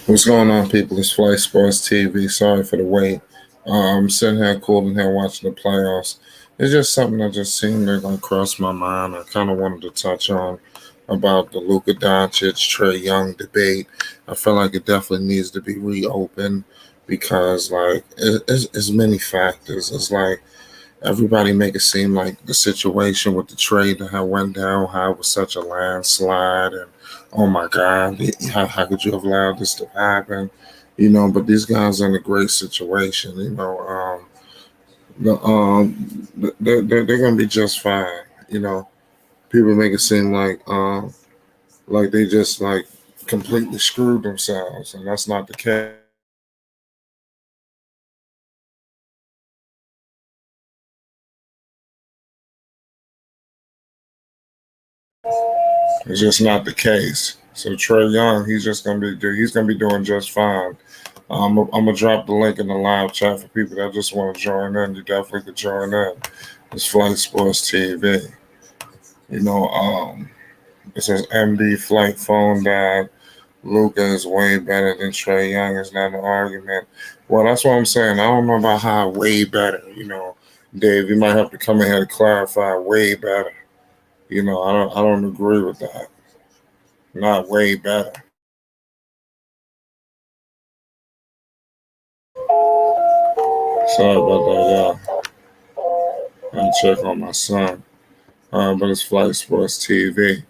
What's going on, people? It's Flight Sports TV. Sorry for the wait. I'm sitting here cooling here watching the playoffs. It's just something that just seemed to cross my mind. I kind of wanted to touch on about the Luka Doncic, Trae Young debate. I feel like it definitely needs to be reopened because, it's many factors. It's like everybody make it seem like the situation with the trade that had went down, how it was such a landslide, and oh my God, how could you have allowed this to happen? But these guys are in a great situation. They're gonna be just fine. People make it seem like they just like completely screwed themselves, and that's not the case. It's just not the case. So Trey Young, he's gonna be doing just fine. I'm gonna drop the link in the live chat for people that just want to join in. You definitely could join in. It's Flight Sports TV. You know, um, it says MD Flight phone died. Luka is way better than Trey Young. It's not an argument. Well, that's what I'm saying. I don't know about how way better. Dave, you might have to come in here to clarify way better. I don't agree with that. Not way better. Sorry about that, y'all. I check on my son. But it's Flight Sports TV.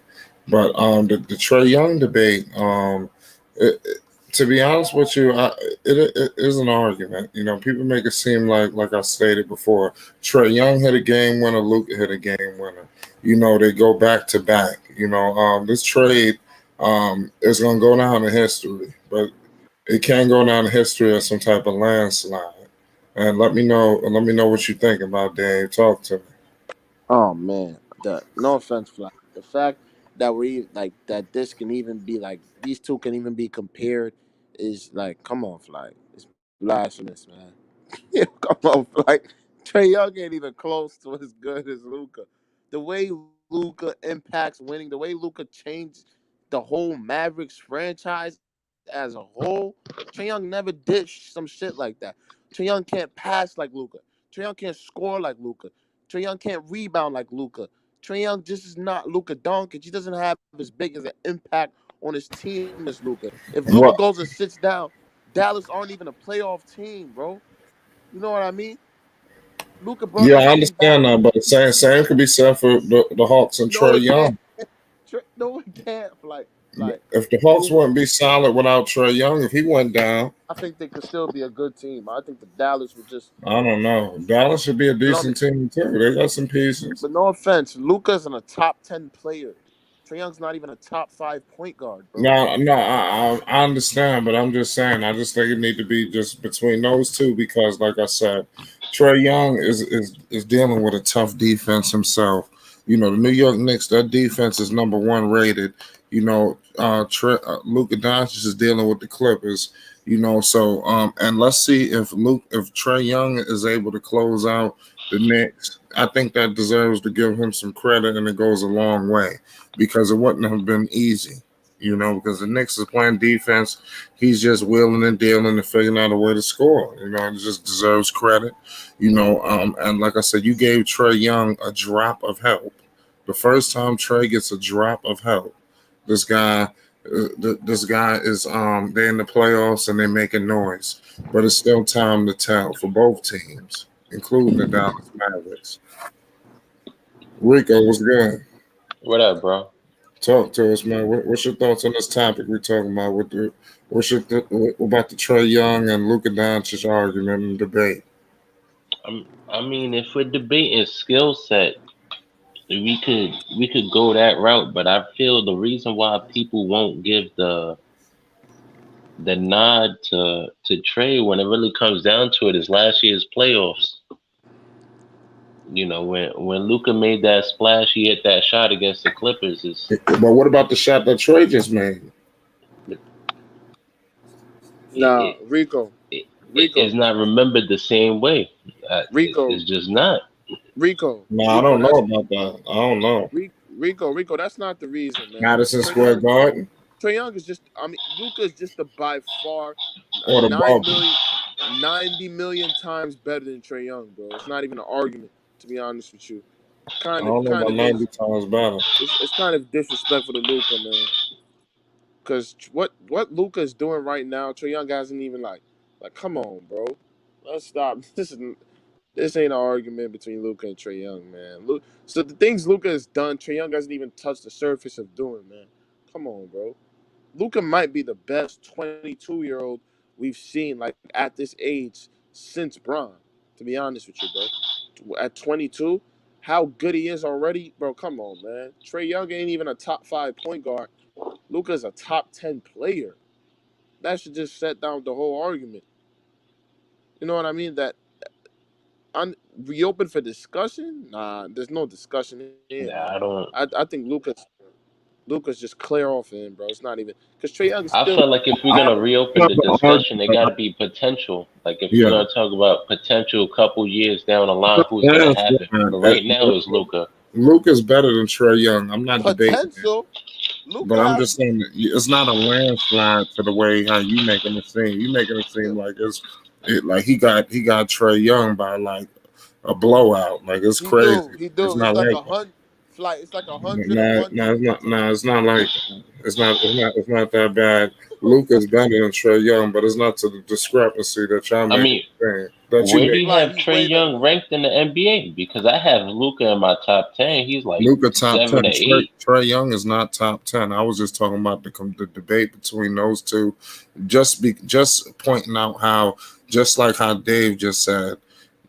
But the Trey Young debate, to be honest with you, it is an argument. People make it seem like I stated before, Trey Young hit a game winner, Luka hit a game winner. They go back to back. This trade is going to go down in history, but it can go down in history as some type of landslide. And let me know what you think about Dave. Talk to me. Oh man, the no offense, Fly. The fact that like that this can even be like these two can even be compared is like, come on, Fly. It's blasphemous, man. Yeah, come on, Fly. Trey Young ain't even close to as good as Luca. The way Luca impacts winning, the way Luca changed the whole Mavericks franchise as a whole. Trey Young never did some shit like that. Trey Young can't pass like Luca. Trey Young can't score like Luca. Trey Young can't rebound like Luca. Trey Young just is not Luka Doncic. He doesn't have as big as an impact on his team as Luka. If Luka What? goes and sits down, Dallas aren't even a playoff team, bro. You know what I mean? Luka brought Yeah, this I team back. understand that, but the same could be said for the Hawks and No, Trey it can't. Young. No, it can't. Like If the Hawks Luka. wouldn't be solid without Trey Young, if he went down, I think they could still be a good team. I think the Dallas would just I don't know. Dallas should be a decent plummet. team too. They got some pieces. But no offense, Luka's in a top 10 player. Trey Young's not even a top five point guard, bro. No, no, I understand, but I'm just saying. I just think it need to be just between those two because, like I said, Trey Young is dealing with a tough defense himself. The New York Knicks, that defense is number one rated. Luka Doncic is dealing with the Clippers. And let's see if Trey Young is able to close out the Knicks. I think that deserves to give him some credit, and it goes a long way because it wouldn't have been easy, because the Knicks is playing defense. He's just wheeling and dealing and figuring out a way to score. It just deserves credit. And like I said, you gave Trey Young a drop of help. The first time Trey gets a drop of help, this guy, this guy is they're in the playoffs and they're making noise, but it's still time to tell for both teams, including the Dallas Mavericks. Rico, what's good? What up, bro? Talk to us, man. What's your thoughts on this topic we're talking about? What about the Trey Young and Luka Doncic argument and debate? I mean, if we're debating skill set, we could go that route. But I feel the reason why people won't give the nod to Trey when it really comes down to it is last year's playoffs. When Luca made that splash, he hit that shot against the Clippers. But what about the shot that Trey just made? It, Nah, it, Rico. it is Rico. not remembered the same way. Rico. It's just not. No, I Rico, don't know that's about that. I don't know. Rico, that's not the reason, man. Madison Square Garden. Trae Young is just. I mean, Luka is just the by far or the bubble. 90 million times better than Trae Young, bro. It's not even an argument, to be honest with you. I Kind of, don't know kind about of 90 is. times better. It's kind of disrespectful to Luka, man. Because what Luka is doing right now, Trae Young hasn't even like. Come on, bro. Let's stop. This ain't an argument between Luka and Trae Young, man. So the things Luka has done, Trae Young hasn't even touched the surface of doing, man. Come on, bro. Luka might be the best 22-year-old we've seen like at this age since Bron. To be honest with you, bro. At 22, how good he is already, bro. Come on, man. Trae Young ain't even a top 5 point guard. Luka's a top 10 player. That should just set down the whole argument. You know what I mean? That reopen for discussion? Nah, there's no discussion here, man. Yeah, I don't. I think Lucas just clear off him, bro. It's not even because Trae Young is I still feel like if we're gonna average. reopen Not the the discussion, it got argument. to be potential. Like if we're Yeah. gonna talk about potential, couple years down the line, who's gonna That's happen? fine. But right now, it's Luca. Luka's better than Trey Young. I'm not debating it. Potential. But Luca I'm has just saying that it's not a landslide to the way how you making it seem. You making it yeah, seem like like he got Trey Young by like a blowout. Like it's crazy. he It's do. It's not like like a that. hundred flight. It's like 100, a No, no, hundred. it's not. No, it's not like that. It's not that bad. Luka's better than Trey Young, but it's not to the discrepancy that y'all I making mean, it seem. That you where do make you Flight. have He's Trey way better Young than him. ranked in the NBA? Because I have Luca in my top 10. He's like Luka top 10. 7 to 8. Trey Young is not top 10. I was just talking about the debate between those two. Just pointing out how, just like how Dave just said,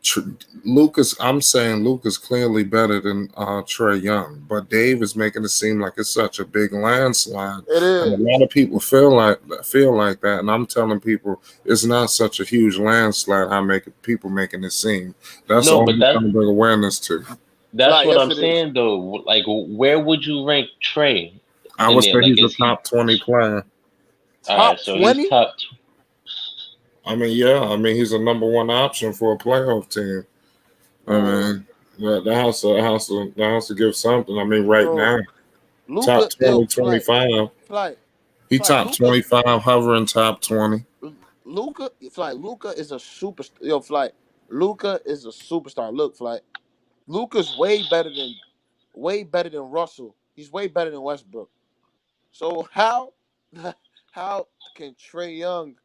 Tr- Lucas. I'm saying Luka's clearly better than Trey Young, but Dave is making it seem like it's such a big landslide, It and a lot is. of people feel like that. And I'm telling people it's not such a huge landslide. How people making it seem. That's No, all but I'm trying to bring awareness to. that's Flight. what Yes, I'm it is. saying though. Like, where would you rank Trey I in would there? say Like, he's a is he top 20 player. all right? Top So he's 20. top. I mean, yeah, I mean he's a number one option for a playoff team. I Bro. mean, that has to give something. I mean, right Bro. now, top Luca. Yo, 20, twenty-five. flight. He Flight. top Luca. 25, hovering top 20. Luca. Flight. Luca is a super. Yo, flight. Luca is a superstar. Look, flight. Luca's way better than Russell. He's way better than Westbrook. So how can Trey Young,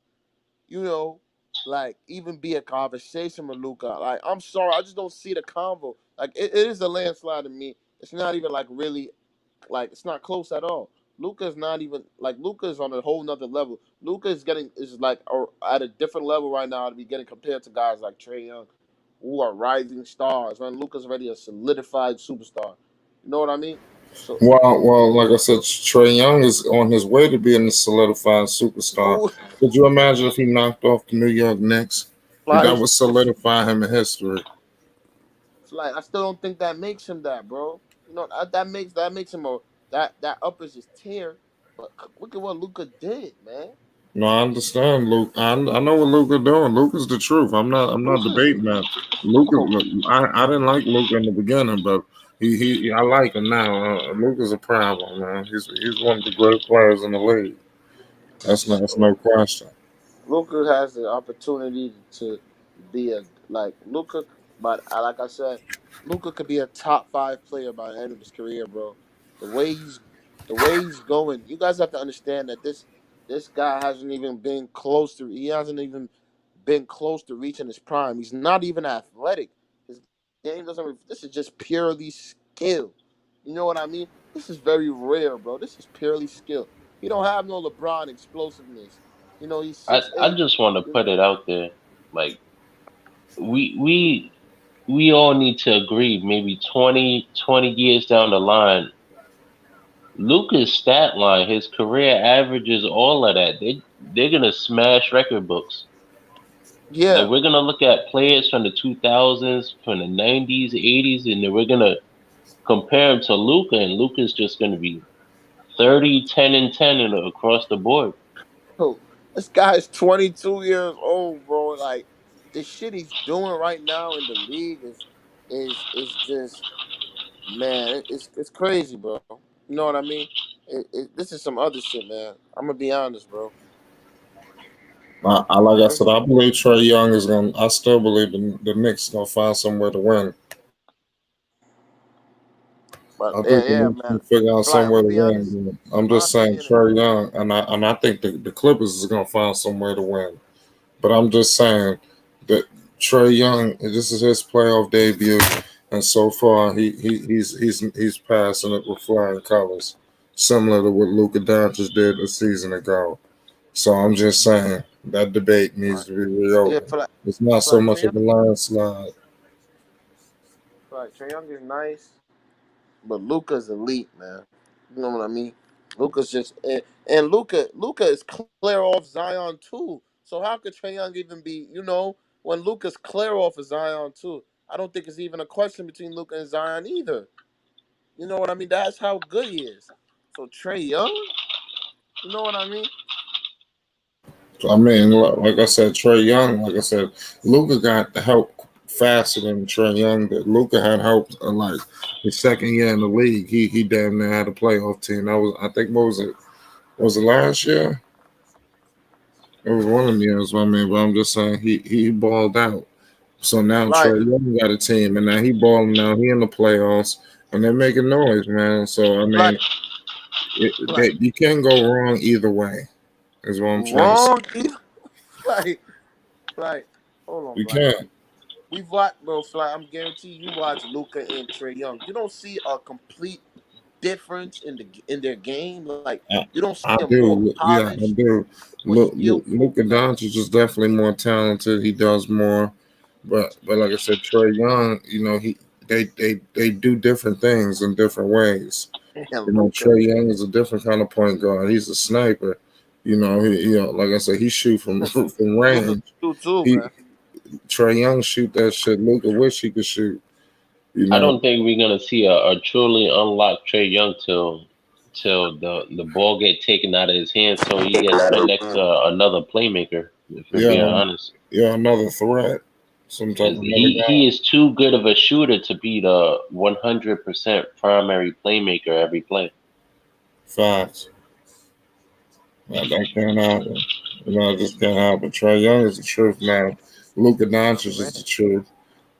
you know, like even be a conversation with Luca? Like I'm sorry, I just don't see the convo. Like it is a landslide to me. It's not even like really like it's not close at all. Luca's not even like Luca's on a whole nother level. Luca is like at a different level right now to be getting compared to guys like Trey Young, who are rising stars. When Luca's already a solidified superstar. You know what I mean? So Well, like I said, Trey Young is on his way to being a solidified superstar. who Could you imagine if he knocked off the New York Knicks? That like would solidify him in history. like I still don't think that makes him that, bro. You know that makes him a that uppers his tier. But look at what Luca did, man. No, I understand, Luke. I know what Luca doing. Luca's the truth. I'm not Luca's debating that. Luca, oh, I didn't like Luca in the beginning, but I like him now. Luca's a problem, man. He's one of the great players in the league. That's no question. Luca has the opportunity to be a like Luca, but like I said, Luca could be a top 5 player by the end of his career, bro. The way he's the way he's going, you guys have to understand that this guy hasn't even been close to. He hasn't even been close to reaching his prime. He's not even athletic. His game doesn't. This is just purely skill. You know what I mean? This is very rare, bro. This is purely skill. He don't have no LeBron explosiveness. You know, he's I 6'8". just want to put it out there. Like, we we we all need to agree. Maybe 20 years down the line, Luca's stat line, his career averages, all of that. They're gonna smash record books. Like, Yeah. we're gonna look at players from the 2000s, from the 90s, 80s, and then we're gonna compare him to Luca, and Luca's just gonna be 30, 10, and 10 across the board. Yo, this guy is 22 years old, bro. Like the shit he's doing right now in the league is just man, it's crazy, bro. You know what I mean? this is some other shit, man. I'm gonna be honest, bro. I like I This said, is, I believe Trey Young is gonna. I still believe the Knicks gonna find somewhere to win. but I yeah, think the yeah, Knicks man. can figure out Like I'm somewhere gonna to be honest. win. I'm My just saying opinion is Trey Young, and I think the Clippers is gonna find somewhere to win. But I'm just saying that Trey Young, this is his playoff debut, and so far he's passing it with flying colors, similar to what Luka Doncic did a season ago. So I'm just saying that debate like needs to be yeah, reopened. It's not for so like Trey much Young, of a landslide. Trey Young is nice, but Luca's elite, man. You know what I mean? Luca's just and Luca is clear off Zion too. So how could Trey Young even be? When Luca's clear off of Zion too. I don't think it's even a question between Luca and Zion either. You know what I mean? That's how good he is. So Trey Young, you know what I mean? I mean, like I said, Trey Young, like I said, Luca got the help faster than Trey Young. That Luca had help like his second year in the league. He damn near had a playoff team. That was I think what was it? Was it last year? It was one of the years. I mean, but I'm just saying he balled out. So now Like, Trey Young got a team, and now he balling. Now he in the playoffs, and they're making noise, man. So I like, mean, like you can't go wrong either way. Is what I'm trying to say. wrong. like, like, hold on, You Fly. can't. We've watched, bro. Fly. I'm guarantee you watch Luca and Trey Young. You don't see a complete difference in their game. Like I, you don't see I them more do. Yeah, I polished, do. more skillful. Luka Doncic is definitely more talented. He does more, but like I said, Trey Young, they do different things in different ways. And Luca, Trey Young is a different kind of point guard. He's a sniper. Like I said, he shoot from from Luca range. too, He man. Trey Young shoot that shit. Luka wish he could shoot. You I know, don't think we're gonna see a truly unlocked Trey Young till the ball get taken out of his hands, so he gets put next to another playmaker. If we're yeah, being honest, yeah, another threat, some type because of another he guy. is too good of a shooter to be the 100% primary playmaker every play. Facts. That can't happen. It just can't happen. Trey Young is the truth, man. Luka Doncic is the Man, truth.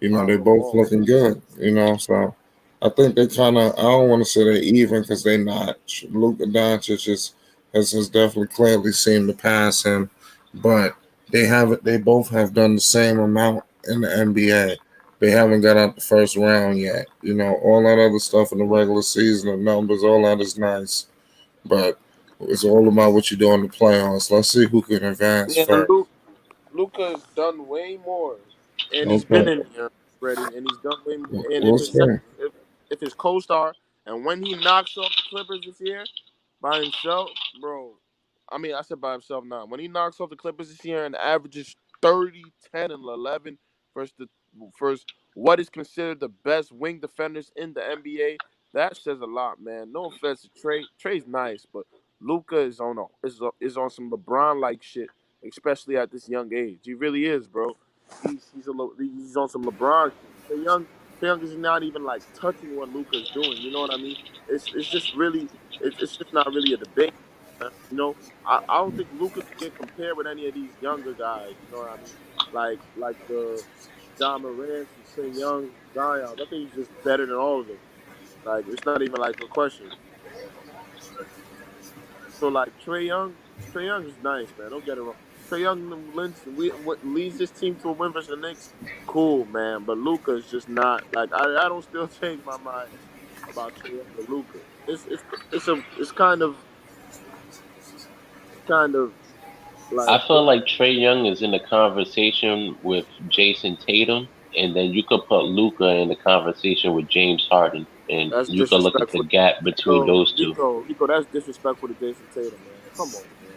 They Mamba both Ball. looking good. So I think they kind of. I don't want to say they're even because they not. Luka Doncic has definitely clearly seemed to pass him, but they haven't. They both have done the same amount in the NBA. They haven't got out the first round yet. All that other stuff in the regular season, the numbers, all that is nice, but it's all about what you do in the playoffs. Let's see who can advance Yeah, first. Luca's done way more, and he's been Okay, in here already, and he's done way more. And we'll see. if his co-star, and when he knocks off the Clippers this year by himself, bro. I mean, I said by himself now. When he knocks off the Clippers this year and averages 30, 10, and 11 versus what is considered the best wing defenders in the NBA, that says a lot, man. No offense to Trey. Trey's nice, but Luca is on some LeBron like shit, especially at this young age. He really is, bro. He's on some LeBron shit. Trey Young is not even like touching what Luca's doing. You know what I mean? It's just really it's just not really a debate. Man. I don't think Luca can get compared with any of these younger guys. You know what I mean? Like the John Morant's, the Trey Young, Zion. I think he's just better than all of them. Like it's not even like a question. So like Trey Young is nice, man. Don't get it wrong. Trey Young leads this team to a win versus the Knicks. Cool, man. But Luca is just not like I don't still change my mind about Trey Young or Luca. It's kind of I like feel like Trey Young is in the conversation with Jason Tatum, and then you could put Luca in the conversation with James Harden, and that's you could look at the disrespectful. gap between those two. Rico, that's disrespectful to Jason Tatum, man. Come on, man.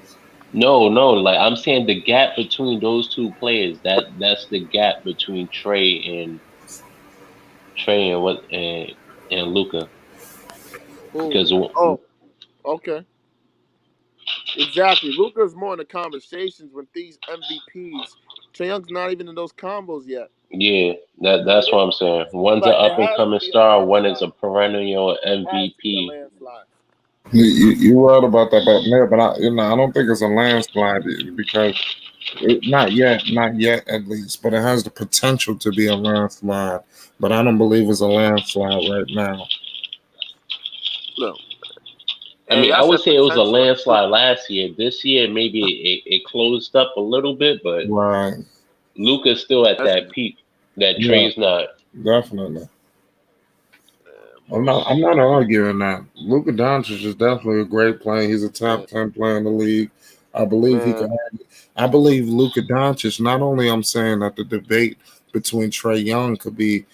No, no, like I'm saying the gap between those two players, that's the gap between Trey and Luca. Who? Because Oh, okay. Exactly. Luca's more in the conversations with these MVPs. Trey Young's not even in those combos yet. yeah, It that's what is I'm saying. One's an like up and coming it star, one is a perennial has to be a MVP. landslide. You right about that back there, but I don't think it's a landslide because not yet at least, but it has the potential to be a landslide. But I don't believe it's a landslide right now. Look, I hey, mean, I I would said say it was a potential. landslide last year. This year, maybe it closed up a little bit, but Right. Luka's still at That's that peak that Yeah, Trae's not. definitely. I'm bro. not. I'm not arguing that. Luka Doncic is definitely a great player. He's a top Man, 10 player in the league. I believe he man, could. I believe Luka Doncic. Not only I'm saying that the debate between Trae Young could be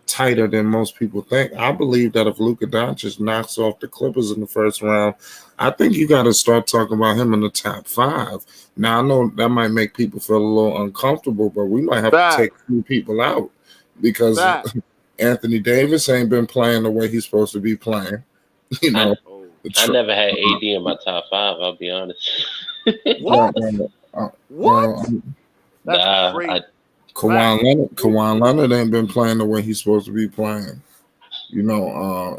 tighter than most people think. I believe that if Luka Doncic knocks off the Clippers in the first round, I think you got to start talking about him in the top five. Now I know that might make people feel a little uncomfortable, but we might have to take fact, a few people out because fact. Anthony Davis ain't been playing the way he's supposed to be playing. You I know, Oh, the I tr- never had AD in my top five. I'll be honest. well, what? well, well, What? That's Nah, crazy. Fact. Who? Kawhi Leonard ain't been playing the way he's supposed to be playing. You know,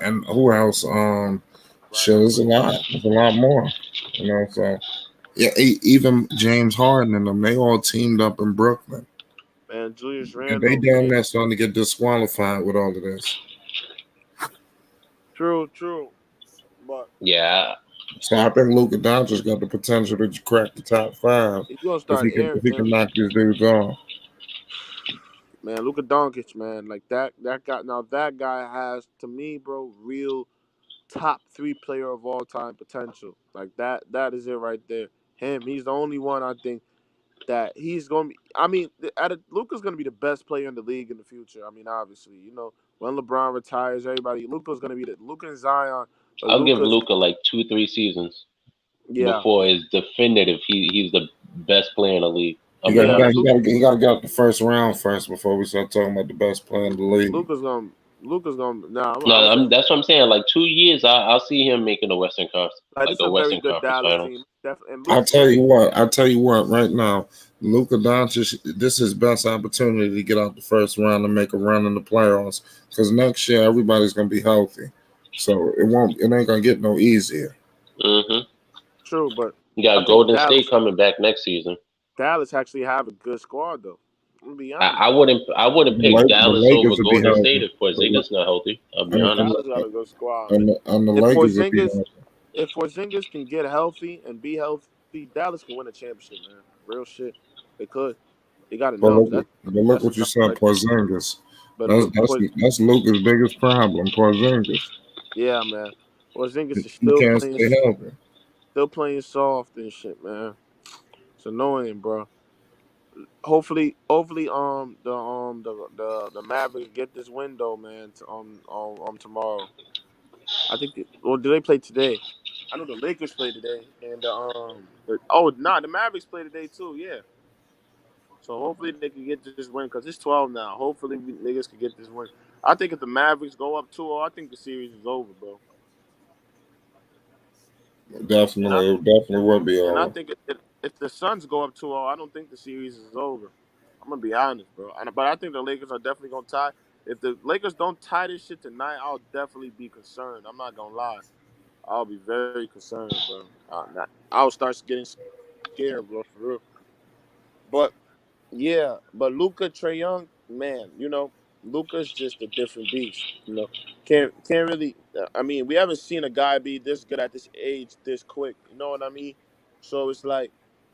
and who else? Right. Shit, there's a lot. There's a lot more. You know, so yeah, even James Harden and them, they all teamed up in Brooklyn, Man, Julius and they Randle, damn man. near starting to get disqualified with all of this. True, true. But yeah. So I think Luka Doncic got the potential to crack the top five he's gonna start air. if he can knock these dudes off. Man, Luka Doncic, man, like that guy. Now that guy has, to me, bro, real top three player of all time potential. Like that. That is it right there. Him. He's the only one I think that he's going to be. I mean, Luka's going to be the best player in the league in the future. I mean, obviously, when LeBron retires, everybody Luka's going to be the Luka and Zion. But I'll give Luka's, Luca like 2, 3 seasons yeah, before it's definitive. He's the best player in the league. I'll be yeah, honest. He got to get out the first round first before we start talking about the best player in the league. Luka's going. Nah, I'm No, gonna say that's what I'm saying. Like 2 years, I'll see him making the Western Conference, like like this is the a very Western good Conference Dallas Finals. team. And Luka, I tell you what, right now, Luka Doncic, this is his best opportunity to get out the first round and make a run in the playoffs. Because next year everybody's gonna be healthy, so it ain't gonna get no easier. Hmm. true, but You I got think Golden State coming back next season. Dallas actually have a good squad though. I'm gonna be I, honest, I wouldn't I wouldn't pick The Dallas over Lakers will be Golden State healthy, if Porzingis not healthy. I'll be and honest. Dallas got a good squad, man. and the If Lakers will be Porzingis healthy. if Porzingis can get healthy and be healthy, Dallas can win a championship, man. Real shit. They could. They got enough. But look That's what you enough said, right there. Porzingis. But look, That's Luka's biggest problem, Porzingis. yeah, man. Porzingis is He can't stay healthy. still playing soft and shit, man. It's annoying, bro. Hopefully, the Mavericks get this window, man. Tomorrow. I think. Well, do they play today? I know the Lakers play today, and the Mavericks play today too. Yeah. So hopefully they can get this win because it's 12 now. Hopefully niggas can get this win. I think if the Mavericks go up 2-0, I think the series is over, bro. And I Definitely will be and I over. think if the Suns go up 2-0, I don't think the series is over. I'm gonna be honest, bro. But I think the Lakers are definitely gonna tie. If the Lakers don't tie this shit tonight, I'll definitely be concerned. I'm not gonna lie. I'll be very concerned, bro. I'll start getting scared, bro, for real. But yeah, but Luka, Trey Young, man, Luka's just a different beast. Can't really. I mean, we haven't seen a guy be this good at this age this quick. You know what I mean? So it's like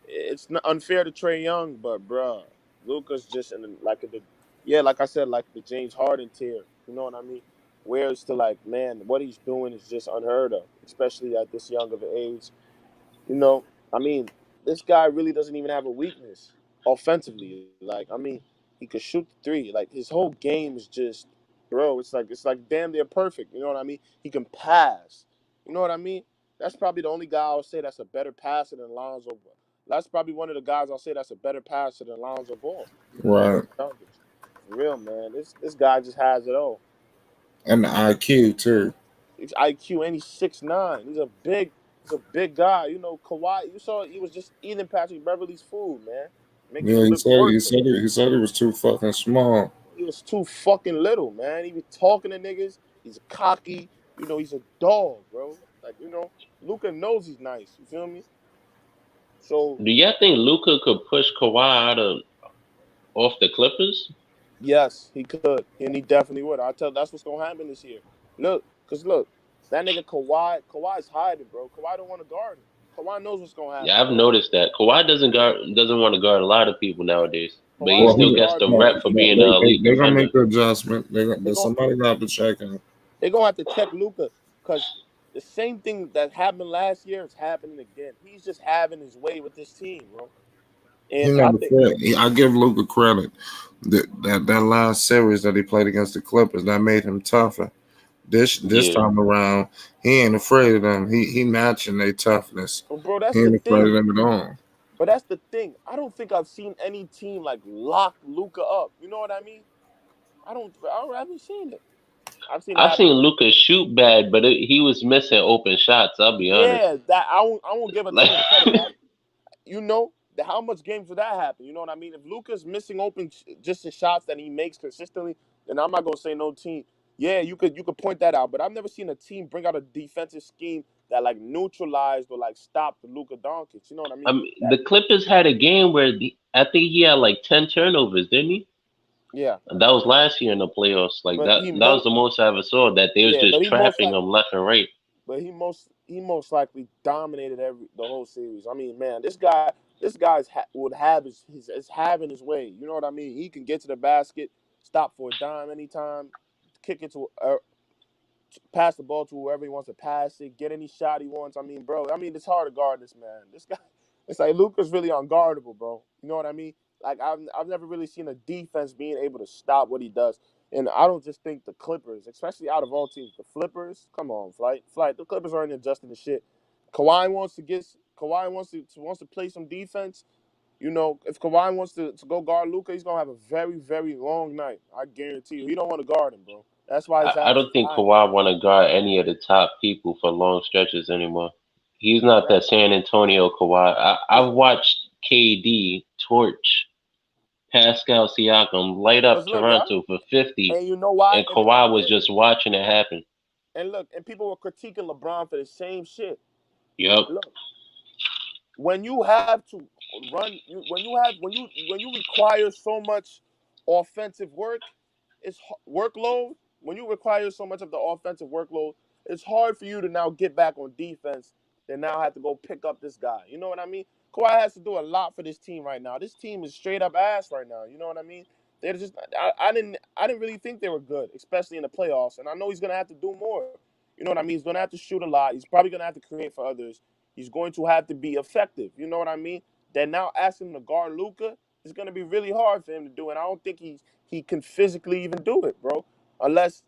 it's not unfair to Trey Young, but bruh, Luka's just yeah, like I said, like the James Harden tier. You know what I mean? Where it's to like, man, what he's doing is just unheard of, especially at this young of an age. You know, I mean, this guy really doesn't even have a weakness offensively. Like, I mean, he could shoot the three. Like his whole game is just, bro. It's like damn near perfect. You know what I mean? He can pass. You know what I mean? That's probably the only guy I'll say that's a better passer than Lonzo Ball. That's probably one of the guys I'll say that's a better passer than Lonzo Ball. Right. Luka Doncic. For real, man. This guy just has it all. And the IQ too. He's IQ and he's 6'9". He's a big guy. Kawhi. You saw he was just eating Patrick Beverly's food, man, making Yeah, him live worse than him. he said he was too fucking small. He was too fucking little, man. He be talking to niggas. He's cocky. he's a dog, bro. Like, Luka knows he's nice. You feel me? So Do y'all think Luka could push Kawhi out of off the Clippers? yes, he could, and he definitely would. I tell that's what's gonna happen this year. Look, that nigga Kawhi's hiding, bro. Kawhi don't want to guard him. Kawhi knows what's gonna Yeah, happen, I've bro. noticed that Kawhi doesn't want to guard a lot of people nowadays, but Kawhi he don't Well, want still to he gets guard the people. no, rep He for can't. being an elite they're gonna defender. make the adjustment. They But gon' somebody got to check him. they gonna have to check Luka because the same thing that happened last year is happening again. He's just having his way with this team, bro. He And I never think, said. I give Luka credit. That last series that he played against the Clippers that made him tougher. This Yeah, time around, he ain't afraid of them. He matching their toughness. bro, that's He the ain't afraid of thing. them at all. But that's the thing. I don't think I've seen any team like lock Luka up. You know what I mean? I haven't seen it. I've seen it I've happen. seen Luka shoot bad, but he was missing open shots. I'll be honest. Yeah, that I won't give a Like, team credit. That how much games would that happen? You know what I mean? If Luka's missing open just the shots that he makes consistently, then I'm not gonna say no team. Yeah, you could point that out, but I've never seen a team bring out a defensive scheme that like neutralized or like stopped Luka Doncic. You know what I mean? The That Clippers had a game where I think he had like 10 turnovers, didn't he? yeah, And that was last year in the playoffs. Like but that he that was most the most I ever saw. That they was yeah, but just trapping him left and right. he most likely dominated the whole series. I mean, man, this guy's would have his is having his way. You know what I mean? He can get to the basket, stop for a dime anytime, kick it to pass the ball to whoever he wants to pass it, get any shot he wants. I mean, bro, it's hard to guard this man. This guy, it's like Luka's really unguardable, bro. You know what I mean? Like I've never really seen a defense being able to stop what he does. And I don't just think the Clippers, especially out of all teams, the Flippers. Come on, flight. The Clippers aren't adjusting the shit. Kawhi wants to play some defense. If Kawhi wants to go guard Luka, he's gonna have a very, very long night. I guarantee you. He don't want to guard him, bro. That's why his I ass don't is think hiding. Kawhi want to guard any of the top people for long stretches anymore. He's not that Exactly. San Antonio Kawhi. I've watched KD torch Pascal Siakam light up Cause look, y'all, Toronto for 50, and you know why? and Kawhi was just watching it happen. And look, and people were critiquing LeBron for the same shit. Yup. Look, when you have to when you require so much offensive workload. When you require so much of the offensive workload, it's hard for you to now get back on defense. Then now have to go pick up this guy. You know what I mean? Kawhi has to do a lot for this team right now. This team is straight up ass right now. You know what I mean? They're just I didn't really think they were good, especially in the playoffs. And I know he's gonna have to do more. You know what I mean? He's gonna have to shoot a lot. He's probably gonna have to create for others. He's going to have to be effective. You know what I mean? Then now asking him to guard Luka is going to be really hard for him to do, and I don't think he can physically even do it, bro. Unless,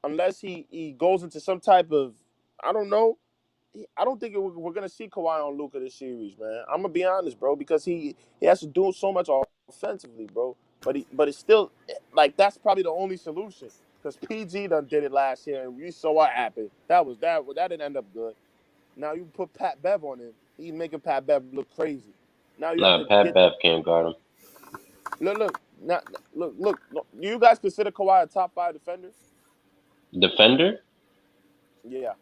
unless he goes into some type of, I don't know. I don't think we're gonna see Kawhi on Luka this series, man. I'm gonna be honest, bro, because he has to do so much offensively, bro. But it's still like that's probably the only solution because PG done did it last year, and we saw what happened. That didn't end up good. Now you put Pat Bev on him. He's making Pat Bev look crazy. Now you have to Nah, Pat get the Bev can't guard him. look. No, do you guys consider Kawhi a top 5 defender? Defender? Yeah,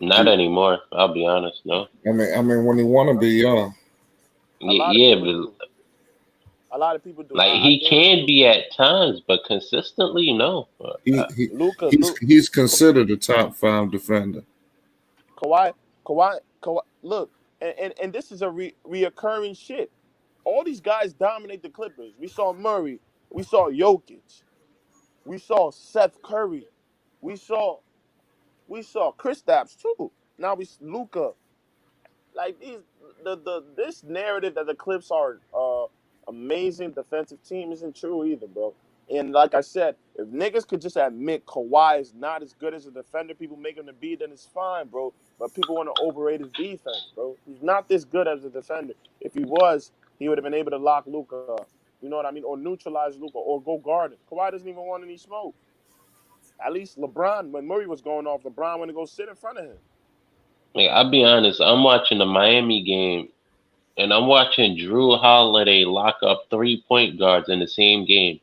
Not anymore. I'll be honest. No. I mean, when he want to be young, a lot of Yeah, people but do. A lot of people do. like I he guarantee can you. be at times, but consistently, no. he, he Luca, he's considered a top 5 defender. Kawhi, Kawhi. Look, and this is a reoccurring shit. All these guys dominate the Clippers. We saw Murray. We saw Jokic. We saw Seth Curry. We saw Chris Stapps too. Now we Luca. Like this narrative that the Clips are amazing defensive team isn't true either, bro. And like I said, if niggas could just admit Kawhi is not as good as a defender people make him to be, then it's fine, bro. But people want to overrate his defense, bro. He's not this good as a defender. If he was, he would have been able to lock Luca up. You know what I mean? Or neutralize Luca or go guard him. Kawhi doesn't even want any smoke. At least LeBron, when Murray was going off, LeBron went to go sit in front of him. Like, I'll be honest. I'm watching the Miami game, and I'm watching Drew Holiday lock up 3 point guards in the same game.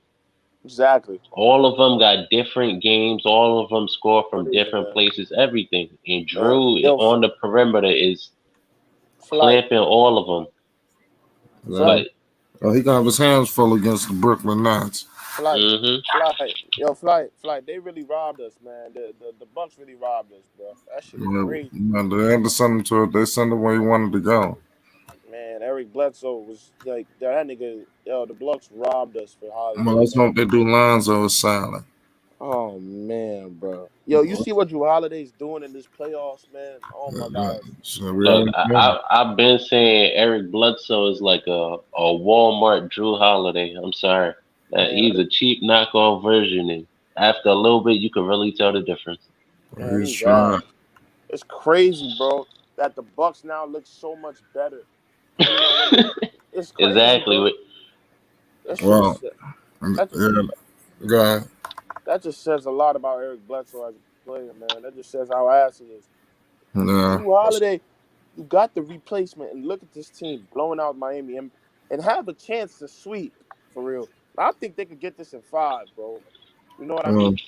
Exactly. All of them got different games. All of them score from Crazy, different man. places. Everything. And Man, Drew yo, on the perimeter is flight, clamping all of them. Yeah. flight, But He got his hands full against the Brooklyn Nets. flight, hmm flight. They really robbed us, man. The Bucks really robbed us, bro. That shit is Yeah, crazy, man, they had to send him to it. They sent him where he wanted to go. man. Eric Bledsoe was like that nigga. Yo, the Bucks robbed us for Well, Holiday, let's man. hope they do Lonzo is silent. Oh man, bro. Yo, you see what Drew Holiday's doing in this playoffs, man? Oh my God. So we look, already know. I've been saying Eric Bledsoe is like a Walmart Drew Holiday. I'm sorry. Man, He's a cheap knockoff version, and after a little bit, you can really tell the difference. man, He's he's ass. trying. It's crazy, bro, that the Bucks now look so much better. You know when it's crazy, bro. Exactly. That shit Well, is that just yeah, go ahead. that just says a lot about Eric Bledsoe as a player, man. That just says how ass he is. Yeah. Drew Holiday, you got the replacement, and look at this team blowing out Miami and have a chance to sweep for real. I think they could get this in 5, bro. You know what I Well, mean?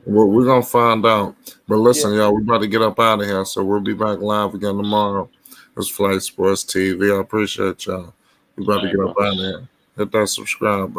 we're gonna find out. But Yeah, listen, y'all, we about to get up out of here, so we'll be back live again tomorrow. It's Flight Sports TV. I appreciate y'all. We about All to right, get up bro. out of here. Hit that subscribe button.